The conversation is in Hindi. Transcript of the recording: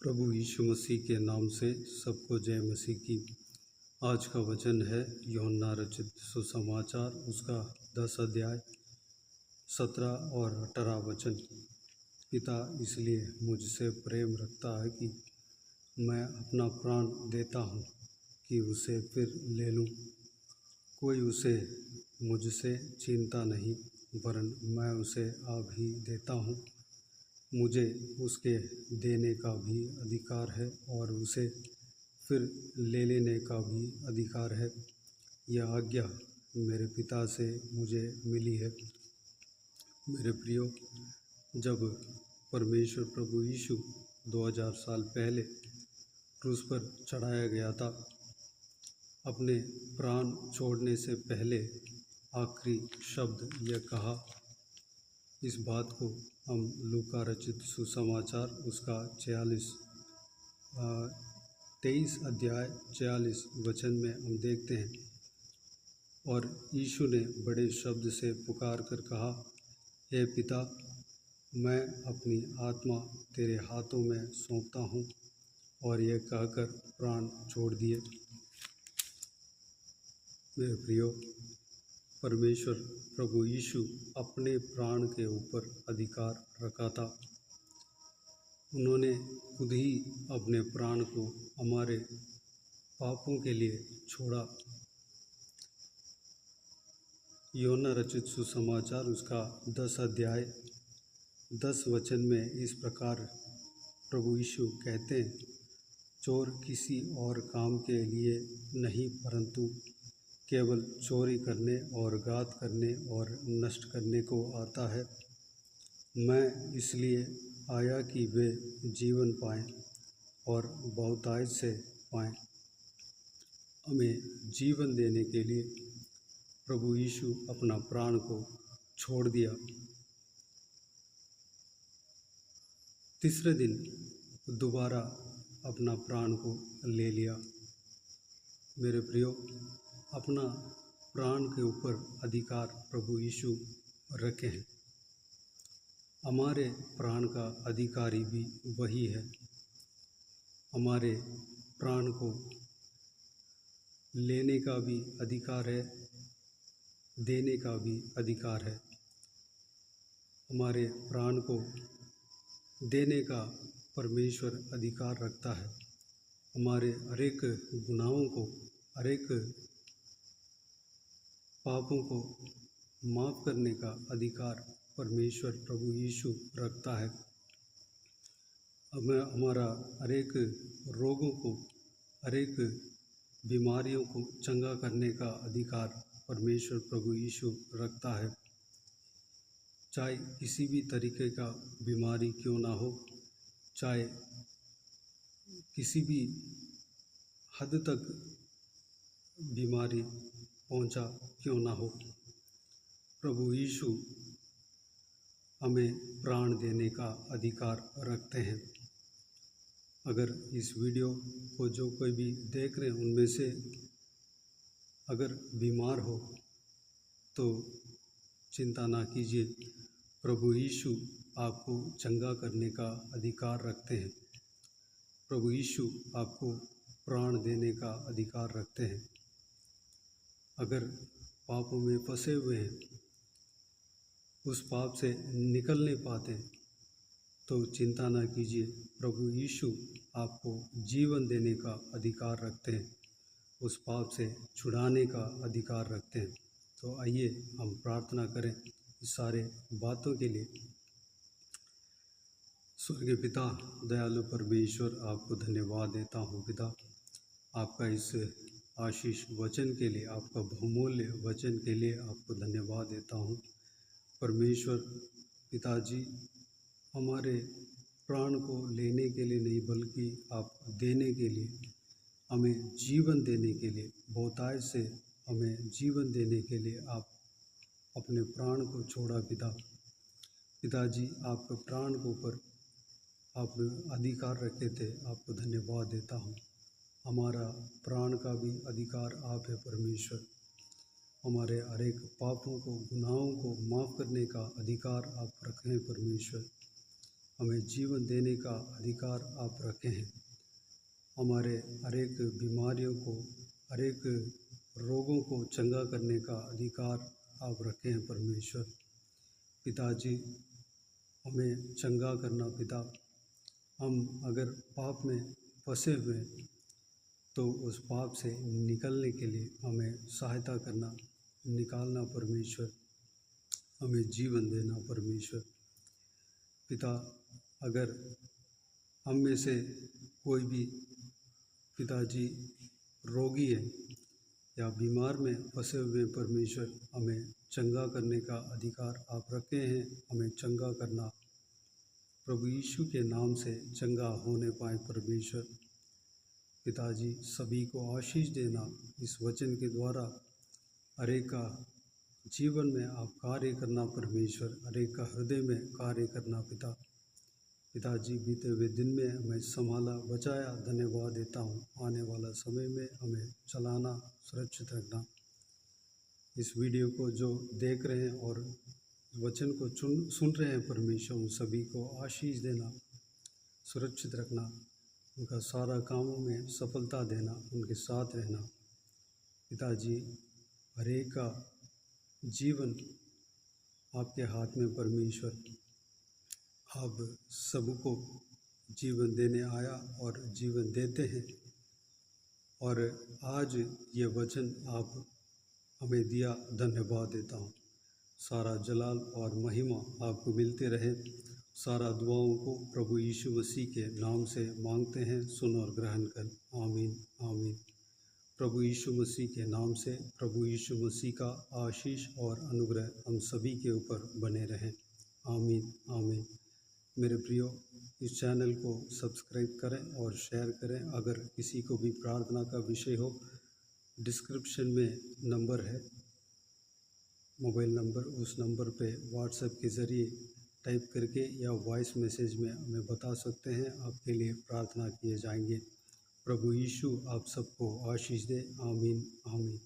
प्रभु यीशु मसीह के नाम से सबको जय मसीह की। आज का वचन है यूहन्ना रचित सुसमाचार उसका 10 अध्याय 17 और 18 वचन। पिता इसलिए मुझसे प्रेम रखता है कि मैं अपना प्राण देता हूँ कि उसे फिर ले लूँ। कोई उसे मुझसे छीनता नहीं, वरन मैं उसे अभी देता हूँ। मुझे उसके देने का भी अधिकार है और उसे फिर ले लेने का भी अधिकार है। यह आज्ञा मेरे पिता से मुझे मिली है। मेरे प्रियो, जब परमेश्वर प्रभु यीशु 2000 साल पहले क्रूस पर चढ़ाया गया था, अपने प्राण छोड़ने से पहले आखिरी शब्द यह कहा। इस बात को हम लूका रचित सुसमाचार उसका 23 अध्याय 46 वचन में हम देखते हैं। और यीशु ने बड़े शब्द से पुकार कर कहा, हे पिता, मैं अपनी आत्मा तेरे हाथों में सौंपता हूँ। और यह कहकर प्राण छोड़ दिए। मेरे प्रियो, परमेश्वर प्रभु यीशु अपने प्राण के ऊपर अधिकार रखा था। उन्होंने खुद ही अपने प्राण को हमारे पापों के लिए छोड़ा। यूहन्ना रचित सुसमाचार उसका 10 अध्याय 10 वचन में इस प्रकार प्रभु यीशु कहते हैं, चोर किसी और काम के लिए नहीं, परंतु केवल चोरी करने और घात करने और नष्ट करने को आता है। मैं इसलिए आया कि वे जीवन पाएं और बहुतायत से पाएं। हमें जीवन देने के लिए प्रभु यीशु अपना प्राण को छोड़ दिया। तीसरे दिन दोबारा अपना प्राण को ले लिया। मेरे प्रियो, अपना प्राण के ऊपर अधिकार प्रभु यीशु रखे हैं। हमारे प्राण का अधिकारी भी वही है। हमारे प्राण को लेने का भी अधिकार है, देने का भी अधिकार है। हमारे प्राण को देने का परमेश्वर अधिकार रखता है। हमारे हरेक गुनाहों को, हरेक पापों को माफ़ करने का अधिकार परमेश्वर प्रभु यीशु रखता है। हमें हमारा हरेक रोगों को, हरेक बीमारियों को चंगा करने का अधिकार परमेश्वर प्रभु यीशु रखता है। चाहे किसी भी तरीके का बीमारी क्यों ना हो, चाहे किसी भी हद तक बीमारी पहुंचा क्यों ना हो, प्रभु यीशु हमें प्राण देने का अधिकार रखते हैं। अगर इस वीडियो को जो कोई भी देख रहे हैं, उनमें से अगर बीमार हो तो चिंता ना कीजिए। प्रभु यीशु आपको चंगा करने का अधिकार रखते हैं। प्रभु यीशु आपको प्राण देने का अधिकार रखते हैं। अगर पापों में फंसे हुए हैं, उस पाप से निकल नहीं पाते, तो चिंता ना कीजिए। प्रभु यीशु आपको जीवन देने का अधिकार रखते हैं, उस पाप से छुड़ाने का अधिकार रखते हैं। तो आइए हम प्रार्थना करें इस सारे बातों के लिए। स्वर्गीय पिता, दयालु परमेश्वर, आपको धन्यवाद देता हूँ पिता, आपका इस आशीष वचन के लिए, आपका बहुमूल्य वचन के लिए आपको धन्यवाद देता हूँ परमेश्वर। पिताजी, हमारे प्राण को लेने के लिए नहीं, बल्कि आप देने के लिए, हमें जीवन देने के लिए, बहुतायत से हमें जीवन देने के लिए आप अपने प्राण को छोड़ा पिता। पिताजी, आपके प्राण के ऊपर आपने अधिकार रखे थे, आपको धन्यवाद देता हूँ। हमारा प्राण का भी अधिकार आप है परमेश्वर। हमारे हर एक पापों को, गुनाहों को माफ़ करने का अधिकार आप रखें परमेश्वर। हमें जीवन देने का अधिकार आप रखे हैं। हमारे हर एक बीमारियों को, हर एक रोगों को चंगा करने का अधिकार आप रखे हैं परमेश्वर। पिताजी, हमें चंगा करना पिता। हम अगर पाप में फंसे हुए तो उस पाप से निकलने के लिए हमें सहायता करना, निकालना परमेश्वर। हमें जीवन देना परमेश्वर। पिता, अगर हम में से कोई भी पिताजी रोगी है या बीमार में फंसे हुए परमेश्वर, हमें चंगा करने का अधिकार आप रखे हैं। हमें चंगा करना, प्रभु यीशु के नाम से चंगा होने पाए परमेश्वर। पिताजी, सभी को आशीष देना इस वचन के द्वारा। हर एक का जीवन में आप कार्य करना परमेश्वर, हर एक का हृदय में कार्य करना पिता। पिताजी, बीते हुए दिन में हमें संभाला, बचाया, धन्यवाद देता हूँ। आने वाला समय में हमें चलाना, सुरक्षित रखना। इस वीडियो को जो देख रहे हैं और वचन को सुन रहे हैं परमेश्वर, उन सभी को आशीष देना, सुरक्षित रखना, उनका सारा कामों में सफलता देना, उनके साथ रहना। पिताजी, हर एक का जीवन आपके हाथ में परमेश्वर। आप सबको जीवन देने आया और जीवन देते हैं। और आज ये वचन आप हमें दिया, धन्यवाद देता हूँ। सारा जलाल और महिमा आपको मिलते रहे। सारा दुआओं को प्रभु यीशु मसीह के नाम से मांगते हैं, सुन और ग्रहण कर। आमीन, आमीन। प्रभु यीशु मसीह के नाम से प्रभु यीशु मसीह का आशीष और अनुग्रह हम सभी के ऊपर बने रहे। आमीन, आमीन। मेरे प्रियो, इस चैनल को सब्सक्राइब करें और शेयर करें। अगर किसी को भी प्रार्थना का विषय हो, डिस्क्रिप्शन में नंबर है, मोबाइल नंबर, उस नंबर पे व्हाट्सएप के ज़रिए टाइप करके या वॉइस मैसेज में हमें बता सकते हैं। आपके लिए प्रार्थना किए जाएंगे। प्रभु यीशु आप सबको आशीष दे। आमीन, आमीन।